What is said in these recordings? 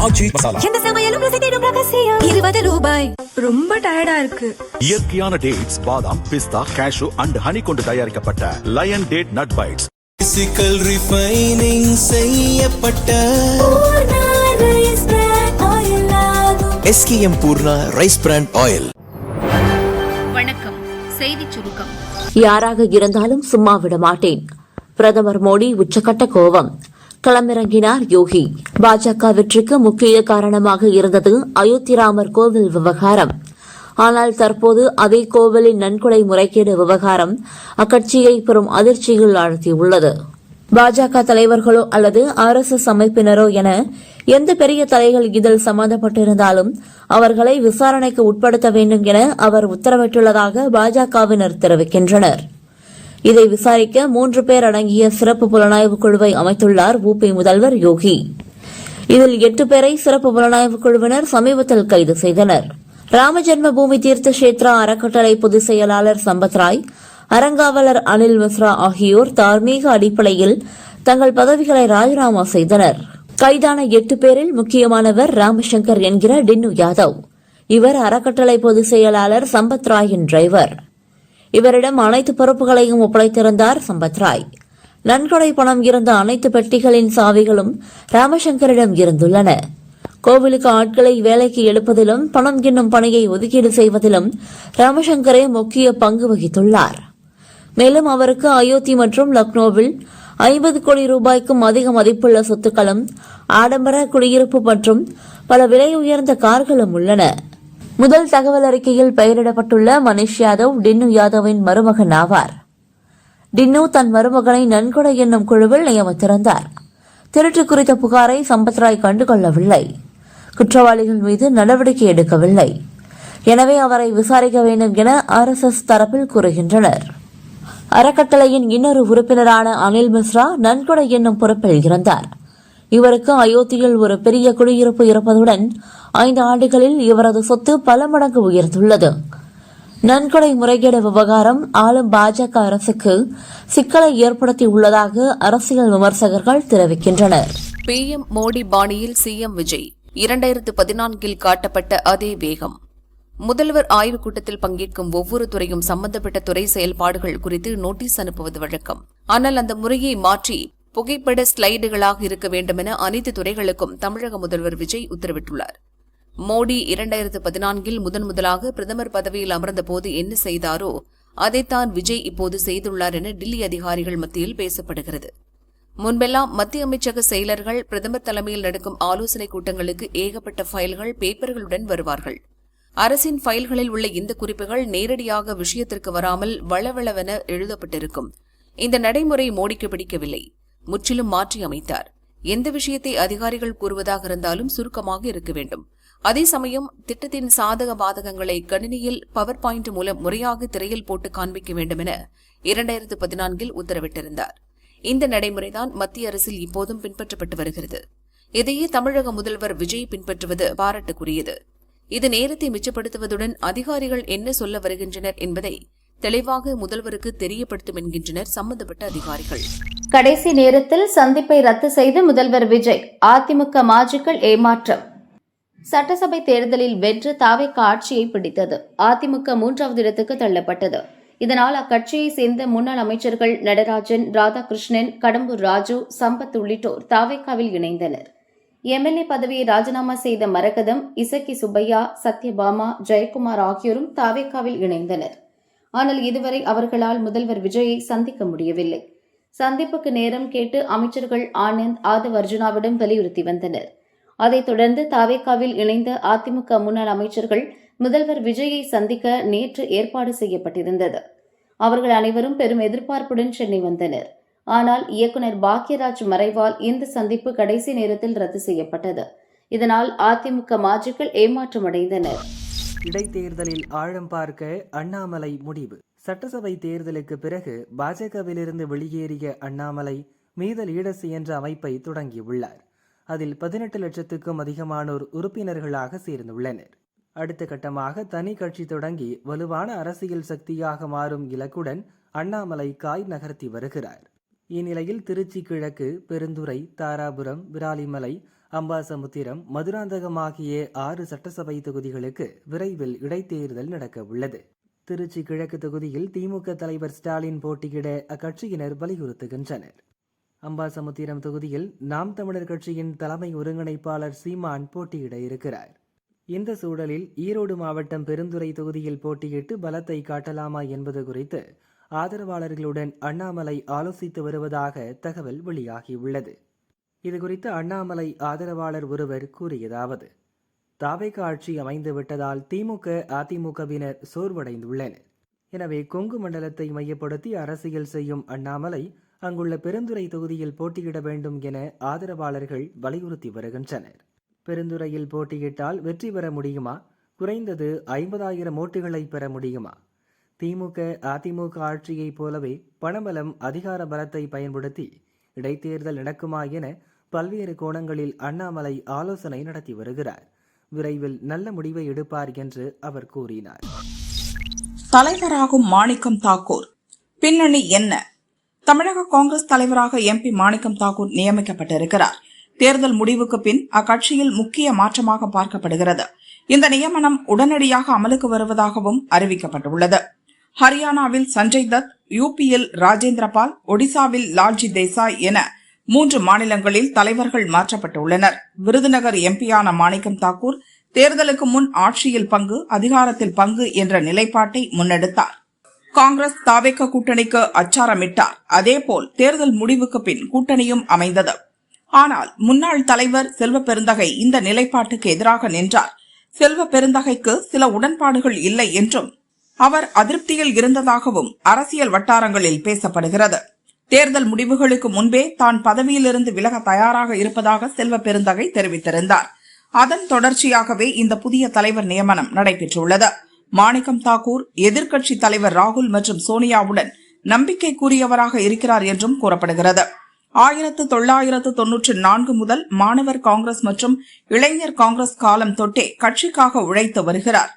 ஆச்சி மசாலா. எந்த சமையலும் ருசி தேடும் ரகசியம். 20 ரூபாய். ரொம்ப டயர்டா இருக்கு. இயற்கையான டேட்ஸ், பாதாம், பிஸ்தா, கேஷு அண்ட் ஹனி கொண்டு தயாரிக்கப்பட்ட lion date nut bites. Physical refining செய்யப்பட்ட SKM Poorna rice brand oil. வணக்கம். செய்திச் சுருக்கம். யாராக இருந்தாலும் சும்மா விட மாட்டேன். பிரதமர் மோடி உச்சக்கட்ட கோபம். களமிறங்கினார் யோகி. பாஜக வெற்றிக்கு முக்கிய காரணமாக இருந்தது அயோத்தி ராமர் கோவில் விவகாரம். ஆனால் தற்போது அதே கோவிலின் நன்கொடை முறைகேடு விவகாரம் அக்கட்சியை பெரும் அதிர்ச்சியில் ஆழ்த்தியுள்ளது. பாஜக தலைவர்களோ அல்லது RSS அமைப்பினரோ என எந்த பெரிய தலைகள் இதில் சம்பந்தப்பட்டிருந்தாலும் அவர்களை விசாரணைக்கு உட்படுத்த வேண்டும் என அவர் உத்தரவிட்டுள்ளதாக பாஜகவினர் தெரிவிக்கின்றனர். இதை விசாரிக்க 3 பேர் அடங்கிய சிறப்பு புலனாய்வு குழுவை அமைத்துள்ளார் UP முதல்வர் யோகி. இதில் 8 பேரை சிறப்பு புலனாய்வு குழுவினர் சமீபத்தில் கைது செய்தனர். ராமஜென்ம பூமி தீர்த்த கஷேத்ரா அறக்கட்டளை பொதுச் செயலாளர் சம்பத் ராய், அறங்காவலர் அனில் மிஸ்ரா ஆகியோர் தார்மீக அடிப்படையில் தங்கள் பதவிகளை ராஜினாமா செய்தனர். கைதான 8 பேரில் முக்கியமானவர் ராமசங்கர் என்கிற டின்னு யாதவ். இவர் அறக்கட்டளை பொதுச் செயலாளர் சம்பத் ராயின் டிரைவர். இவரிடம் அனைத்து பொறுப்புகளையும் ஒப்படைத்திருந்தார் சம்பத் ராய். நன்கொடை பணம் இருந்த அனைத்து பெட்டிகளின் சாவிகளும் ராமசங்கரிடம் இருந்துள்ளன. கோவிலுக்கு ஆட்களை வேலைக்கு எடுப்பதிலும் பணம் என்னும் பணியை ஒதுக்கீடு செய்வதிலும் ராமசங்கரே முக்கிய பங்கு வகித்துள்ளார். மேலும் அவருக்கு அயோத்தி மற்றும் லக்னோவில் 50 கோடி ரூபாய்க்கும் அதிக மதிப்புள்ள சொத்துக்களும் ஆடம்பர குடியிருப்பு மற்றும் பல விலை உயர்ந்த கார்களும் உள்ளன. முதல் தகவல் அறிக்கையில் பெயரிடப்பட்டுள்ள மனிஷ் யாதவ் டின்னு யாதவின் மருமகன் ஆவார். டின்னு தன் மருமகனை நன்கொடை என்னும் குழுவில் நியமித்திருந்தார். திருட்டு குறித்த புகாரை சம்பத் ராய் கண்டுகொள்ளவில்லை. குற்றவாளிகள் மீது நடவடிக்கை எடுக்கவில்லை. எனவே அவரை விசாரிக்க வேண்டும் என RSS தரப்பில் கூறுகின்றனர். அறக்கட்டளையின் இன்னொரு உறுப்பினரான அனில் மிஸ்ரா நன்கொடை என்னும் பொறுப்பில் இருந்தார். இவருக்கு அயோத்தியில் ஒரு பெரிய குடியிருப்பு இருப்பதுடன் 5 ஆண்டுகளில் இவரது சொத்து பல மடங்கு உயர்ந்துள்ளது. நன்கொடை முறைகேடு விவகாரம் ஆளும் பாஜக அரசுக்கு சிக்கலை ஏற்படுத்தியுள்ளதாக அரசியல் விமர்சகர்கள் தெரிவிக்கின்றனர். PM மோடி பாணியில் CM விஜய் 2014 காட்டப்பட்ட அதே வேகம். முதல்வர் ஆய்வுக் கூட்டத்தில் பங்கேற்கும் ஒவ்வொரு துறையும் சம்பந்தப்பட்ட துறை செயல்பாடுகள் குறித்து நோட்டீஸ் அனுப்புவது வழக்கம். ஆனால் அந்த முறையை மாற்றி புகைப்பட ஸ்லைடுகளாக இருக்க வேண்டுமென அனைத்து துறைகளுக்கும் தமிழக முதல்வர் விஜய் உத்தரவிட்டுள்ளார். மோடி 2014 முதன்முதலாக பிரதமர் பதவியில் அமர்ந்தபோது என்ன செய்தாரோ அதைத்தான் விஜய் இப்போது செய்துள்ளார் என டில்லி அதிகாரிகள் மத்தியில் பேசப்படுகிறது. முன்பெல்லாம் மத்திய அமைச்சக செயலர்கள் பிரதமர் தலைமையில் நடக்கும் ஆலோசனைக் கூட்டங்களுக்கு ஏகப்பட்ட ஃபைல்கள் பேப்பர்களுடன் வருவார்கள். அரசின் ஃபைல்களில் உள்ள இந்த குறிப்புகள் நேரடியாக விஷயத்திற்கு வராமல் வளவளவென எழுதப்பட்டிருக்கும். இந்த நடைமுறை மோடிக்கு பிடிக்கவில்லை. முற்றிலும் மாற்றி அமைத்தார். எந்த விஷயத்தை அதிகாரிகள் கூறுவதாக இருந்தாலும் சுருக்கமாக இருக்க வேண்டும். அதே சமயம் திட்டத்தின் சாதக பாதகங்களை கணினியில் பவர் பாயிண்ட் மூலம் முறையாக திரையில் போட்டு காண்பிக்க வேண்டும் என 2014 உத்தரவிட்டிருந்தார். இந்த நடைமுறைதான் மத்திய அரசில் இப்போதும் பின்பற்றப்பட்டு வருகிறது. இதையே தமிழக முதல்வர் விஜய் பின்பற்றுவது பாராட்டுக்குரியது. இது நேரத்தை மிச்சப்படுத்துவதுடன் அதிகாரிகள் என்ன சொல்ல வருகின்றனர் என்பதை தெளிவாக முதல்வருக்கு தெரியப்படுத்தும் என்கின்றனர் சம்பந்தப்பட்ட அதிகாரிகள். கடைசி நேரத்தில் சந்திப்பை ரத்து செய்து முதல்வர் விஜய். அதிமுக மாஜிக்கள் ஏமாற்றம். சட்டசபை தேர்தலில் வென்று தாவேக ஆட்சியை பிடித்தது. அதிமுக 3வது இடத்துக்கு தள்ளப்பட்டது. இதனால் அக்கட்சியை சேர்ந்த முன்னாள் அமைச்சர்கள் நடராஜன், ராதாகிருஷ்ணன், கடம்பூர் ராஜு, சம்பத் உள்ளிட்டோர் தாவேகாவில் இணைந்தனர். MLA பதவியை ராஜினாமா செய்த மரகதம், இசக்கி சுப்பையா, சத்யபாமா, ஜெயக்குமார் ஆகியோரும் தாவேகாவில் இணைந்தனர். ஆனால் இதுவரை அவர்களால் முதல்வர் விஜயை சந்திக்க முடியவில்லை. சந்திப்புக்கு நேரம் கேட்டு அமைச்சர்கள் ஆனந்த், ஆதவ் அர்ஜுனாவிடம் வலியுறுத்தி வந்தனர். அதைத் தொடர்ந்து தாவேகாவில் இணைந்த அதிமுக முன்னாள் அமைச்சர்கள் முதல்வர் விஜயை சந்திக்க நேற்று ஏற்பாடு செய்யப்பட்டிருந்தது. அவர்கள் அனைவரும் பெரும் எதிர்பார்ப்புடன் சென்னை வந்தனர். ஆனால் இயக்குநர் பாக்யராஜ் மறைவால் இந்த சந்திப்பு கடைசி நேரத்தில் ரத்து செய்யப்பட்டது. இதனால் அதிமுக மாஜிக்கள் ஏமாற்றமடைந்தனர். இடைத்தேர்தலில் ஆழம் பார்க்க அண்ணாமலை முடிவு. சட்டசபை தேர்தலுக்கு பிறகு பாஜகவிலிருந்து வெளியேறிய அண்ணாமலை மீதல் ஈடசி என்ற அமைப்பை தொடங்கியுள்ளார். அதில் 18 லட்சத்துக்கும் அதிகமானோர் உறுப்பினர்களாக சேர்ந்துள்ளனர். அடுத்த கட்டமாக தனி கட்சி தொடங்கி வலுவான அரசியல் சக்தியாக மாறும் இலக்குடன் அண்ணாமலை காய் நகர்த்தி வருகிறார். இந்நிலையில் திருச்சி கிழக்கு, பெருந்துறை, தாராபுரம், விராலிமலை அம்பாசமுத்திரம், மதுராந்தகம் ஆகிய 6 சட்டசபை தொகுதிகளுக்கு விரைவில் இடைத்தேர்தல் நடக்க உள்ளது. திருச்சி கிழக்கு தொகுதியில் திமுக தலைவர் ஸ்டாலின் போட்டியிட அக்கட்சியினர் வலியுறுத்துகின்றனர். அம்பாசமுத்திரம் தொகுதியில் நாம் தமிழர் கட்சியின் தலைமை ஒருங்கிணைப்பாளர் சீமான் போட்டியிட இருக்கிறார். இந்த சூழலில் ஈரோடு மாவட்டம் பெருந்துறை தொகுதியில் போட்டியிட்டு பலத்தை காட்டலாமா என்பது குறித்து ஆதரவாளர்களுடன் அண்ணாமலை ஆலோசித்து வருவதாக தகவல் வெளியாகியுள்ளது. இதுகுறித்து அண்ணாமலை ஆதரவாளர் ஒருவர் கூறியதாவது: தாவேக ஆட்சி அமைந்து விட்டதால் திமுக, அதிமுகவினர் சோர்வடைந்துள்ளனர். எனவே கொங்கு மண்டலத்தை மையப்படுத்தி அரசியல் செய்யும் அண்ணாமலை அங்குள்ள பெருந்துறை தொகுதியில் போட்டியிட வேண்டும் என ஆதரவாளர்கள் வலியுறுத்தி வருகின்றனர். பெருந்துறையில் போட்டியிட்டால் வெற்றி பெற முடியுமா? குறைந்தது 50,000 ஓட்டுகளை பெற முடியுமா? திமுக, அதிமுக ஆட்சியைப் போலவே பணபலம், அதிகார பலத்தை பயன்படுத்தி இடைத்தேர்தல் நடக்குமா என பல்வேறு கோணங்களில் அண்ணாமலை ஆலோசனை நடத்தி வருகிறார். விரைவில் நல்ல முடிவை எடுப்பார் என்று அவர் கூறினார். தலைவராகும் மாணிக்கம் தாக்கூர் பின்னணி என்ன? தமிழக காங்கிரஸ் தலைவராக எம்பி மாணிக்கம் தாக்கூர் நியமிக்கப்பட்டிருக்கிறார். தேர்தல் முடிவுக்கு பின் அக்கட்சியில் முக்கிய மாற்றமாக பார்க்கப்படுகிறது. இந்த நியமனம் உடனடியாக அமலுக்கு வருவதாகவும் அறிவிக்கப்பட்டுள்ளது. ஹரியானாவில் சஞ்சய் தத், யூபியில் ராஜேந்திரபால், ஒடிசாவில் லால்ஜி தேசாய் என 3 மாநிலங்களில் தலைவர்கள் மாற்றப்பட்டுள்ளனர். விருதுநகர் எம்பியான மாணிக்கம் தாக்கூர் தேர்தலுக்கு முன் ஆட்சியில் பங்கு, அதிகாரத்தில் பங்கு என்ற நிலைப்பாட்டை முன்னெடுத்தார். காங்கிரஸ் தாவேக கூட்டணிக்கு அச்சாரமிட்டார். அதேபோல் தேர்தல் முடிவுக்கு பின் கூட்டணியும் அமைந்தது. ஆனால் முன்னாள் தலைவர் செல்வ பெருந்தகை இந்த நிலைப்பாட்டுக்கு எதிராக நின்றார். செல்வ பெருந்தகைக்கு சில உடன்பாடுகள் இல்லை என்றும் அவர் அதிருப்தியில் இருந்ததாகவும் அரசியல் வட்டாரங்களில் பேசப்படுகிறது. தேர்தல் முடிவுகளுக்கு முன்பே தான் பதவியிலிருந்து விலக தயாராக இருப்பதாக செல்வ பெருந்தகை தெரிவித்திருந்தார். அதன் தொடர்ச்சியாகவே இந்த புதிய தலைவர் நியமனம் நடைபெற்றுள்ளது. மாணிக்கம் தாக்கூர் எதிர்க்கட்சி தலைவர் ராகுல் மற்றும் சோனியாவுடன் நம்பிக்கைக்குரியவராக இருக்கிறார் என்றும் கூறப்படுகிறது. 1994 முதல் மாணவர் காங்கிரஸ் மற்றும் இளைஞர் காங்கிரஸ் காலம் தொட்டே கட்சிக்காக உழைத்து வருகிறார்.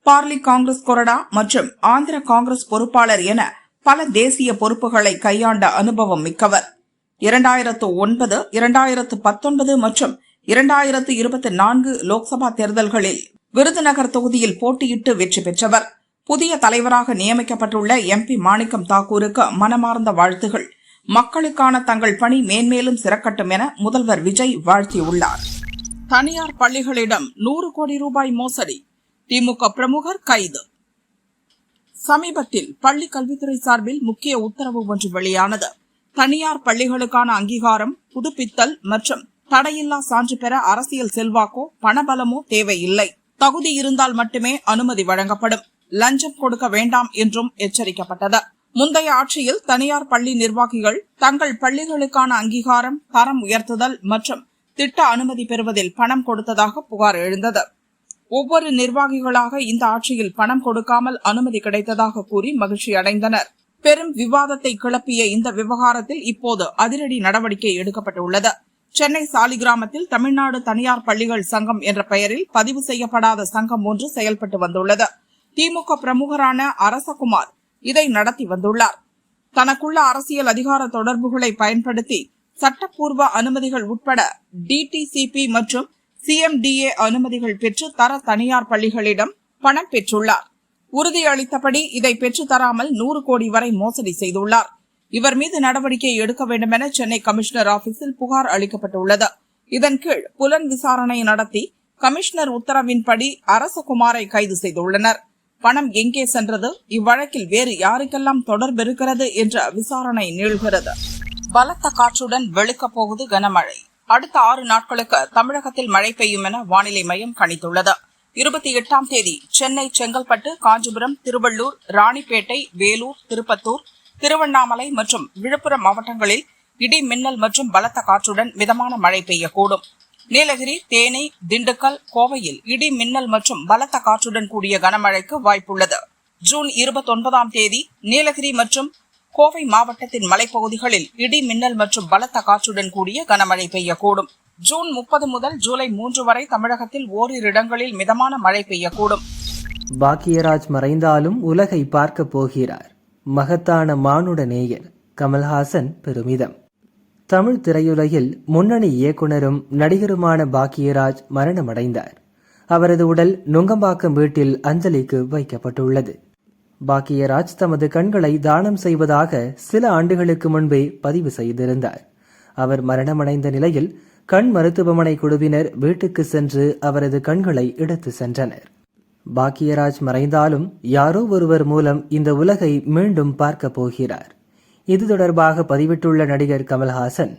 பார்லி காங்கிரஸ் கொறடா மற்றும் ஆந்திர காங்கிரஸ் பொறுப்பாளர் என பல தேசிய பொறுப்புகளை கையாண்ட அனுபவம் மிக்கவர். 2009, 2019 மற்றும் 2024 லோக்சபா தேர்தல்களில் விருதுநகர் தொகுதியில் போட்டியிட்டு வெற்றி பெற்றவர். புதிய தலைவராக நியமிக்கப்பட்டுள்ள எம்பி மாணிக்கம் தாக்கூருக்கு மனமார்ந்த வாழ்த்துகள். மக்களுக்கான தங்கள் பணி மேன்மேலும் சிறக்கட்டும் என முதல்வர் விஜய் வாழ்த்தியுள்ளார். தனியார் பள்ளிகளிடம் 100 கோடி ரூபாய் மோசடி, திமுக பிரமுகர் கைது. சமீபத்தில் பள்ளி கல்வித்துறை சார்பில் முக்கிய உத்தரவு ஒன்று வெளியானது. தனியார் பள்ளிகளுக்கான அங்கீகாரம், புதுப்பித்தல் மற்றும் தடையில்லா சான்று பெற அரசியல் செல்வாக்கோ பணபலமோ தேவையில்லை. தகுதி இருந்தால் மட்டுமே அனுமதி வழங்கப்படும். லஞ்சம் கொடுக்க வேண்டாம் என்றும் எச்சரிக்கப்பட்டது. முந்தைய ஆட்சியில் தனியார் பள்ளி நிர்வாகிகள் தங்கள் பள்ளிகளுக்கான அங்கீகாரம், தரம் உயர்த்துதல் மற்றும் திட்ட அனுமதி பெறுவதில் பணம் கொடுத்ததாக புகார் எழுந்தது. ஒவ்வொரு நிர்வாகிகளாக இந்த ஆட்சியில் பணம் கொடுக்காமல் அனுமதி கிடைத்ததாக கூறி மகிழ்ச்சி அடைந்தனர். பெரும் விவாதத்தை கிளப்பிய இந்த விவகாரத்தில் இப்போது அதிரடி நடவடிக்கை எடுக்கப்பட்டுள்ளது. சென்னை சாலிகிராமத்தில் தமிழ்நாடு தனியார் பள்ளிகள் சங்கம் என்ற பெயரில் பதிவு செய்யப்படாத சங்கம் ஒன்று செயல்பட்டு வந்துள்ளது. திமுக பிரமுகரான அரசகுமார் இதை நடத்தி வந்துள்ளார். தனக்குள்ள அரசியல் அதிகார தொடர்புகளை பயன்படுத்தி சட்டப்பூர்வ அனுமதிகள் உட்பட டிடிசிபி மற்றும் சிஎம்டிஏ அனுமதிகள் பெற்று தர தனியார் பள்ளிகளிடம் பணம் பெற்றுள்ளார். உறுதியளித்தபடி இதை பெற்று தராமல் 100 கோடி வரை மோசடி செய்துள்ளார். இவர் மீது நடவடிக்கை எடுக்க வேண்டும் என சென்னை கமிஷனர் ஆபீஸில் புகார் அளிக்கப்பட்டுள்ளது. இதன் கீழ் புலன் விசாரணை நடத்தி கமிஷனர் உத்தரவின்படி அரசகுமாரை கைது செய்துள்ளனர். பணம் எங்கே சென்றது, இவ்வழக்கில் வேறு யாருக்கெல்லாம் தொடர்பு இருக்கிறது என்ற விசாரணை நீள்கிறது. பலத்த காற்றுடன் வெளுக்கப் போகுது கனமழை. அடுத்த 6 நாட்களுக்கு தமிழகத்தில் மழை பெய்யும் என வானிலை மையம் கணித்துள்ளது. 28ஆம் தேதி சென்னை, செங்கல்பட்டு, காஞ்சிபுரம், திருவள்ளூர், ராணிப்பேட்டை, வேலூர், திருப்பத்தூர், திருவண்ணாமலை மற்றும் விழுப்புரம் மாவட்டங்களில் இடி மின்னல் மற்றும் பலத்த காற்றுடன் மிதமான மழை பெய்யக்கூடும். நீலகிரி, தேனி, திண்டுக்கல், கோவையில் இடி மின்னல் மற்றும் பலத்த காற்றுடன் கூடிய கனமழைக்கு வாய்ப்புள்ளது. ஜூன் 29ஆம் தேதி நீலகிரி மற்றும் கோவை மாவட்டத்தின் மலைப்பகுதிகளில் இடி மின்னல் மற்றும் பலத்த காற்றுடன் கூடிய கனமழை பெய்யக்கூடும். ஜூன் 30 முதல் ஜூலை 3 வரை தமிழகத்தில் ஓரிரு இடங்களில் மிதமான மழை பெய்யக்கூடும். பாக்கியராஜ் மறைந்தாலும் உலகை பார்க்க போகிறார். மகத்தான மானுட நேயர் கமல்ஹாசன் பெருமிதம். தமிழ் திரையுலகில் முன்னணி இயக்குனரும் நடிகருமான பாக்கியராஜ் மரணமடைந்தார். அவரது உடல் நுங்கம்பாக்கம் வீட்டில் அஞ்சலிக்கு வைக்கப்பட்டுள்ளது. பாக்கியராஜ் தமது கண்களை தானம் செய்வதாக சில ஆண்டுகளுக்கு முன்பே பதிவு செய்திருந்தார். அவர் மரணமடைந்த நிலையில் கண் மருத்துவமனை குழுவினர் வீட்டுக்கு சென்று அவரது கண்களை எடுத்து சென்றனர். பாக்கியராஜ் மறைந்தாலும் யாரோ ஒருவர் மூலம் இந்த உலகை மீண்டும் பார்க்க போகிறார். இது தொடர்பாக பதிவிட்டுள்ள நடிகர் கமல்ஹாசன்,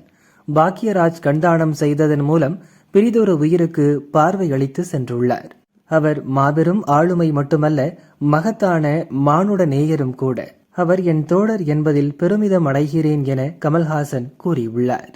பாக்கியராஜ் கண்தானம் செய்ததன் மூலம் பிரிதொரு உயிருக்கு பார்வை அளித்து சென்றுள்ளார். அவர் மாபெரும் ஆளுமை மட்டுமல்ல, மகத்தான மானுட நேயரும் கூட. அவர் என் தோழர் என்பதில் பெருமிதம் அடைகிறேன் என கமல்ஹாசன் கூறியுள்ளார்.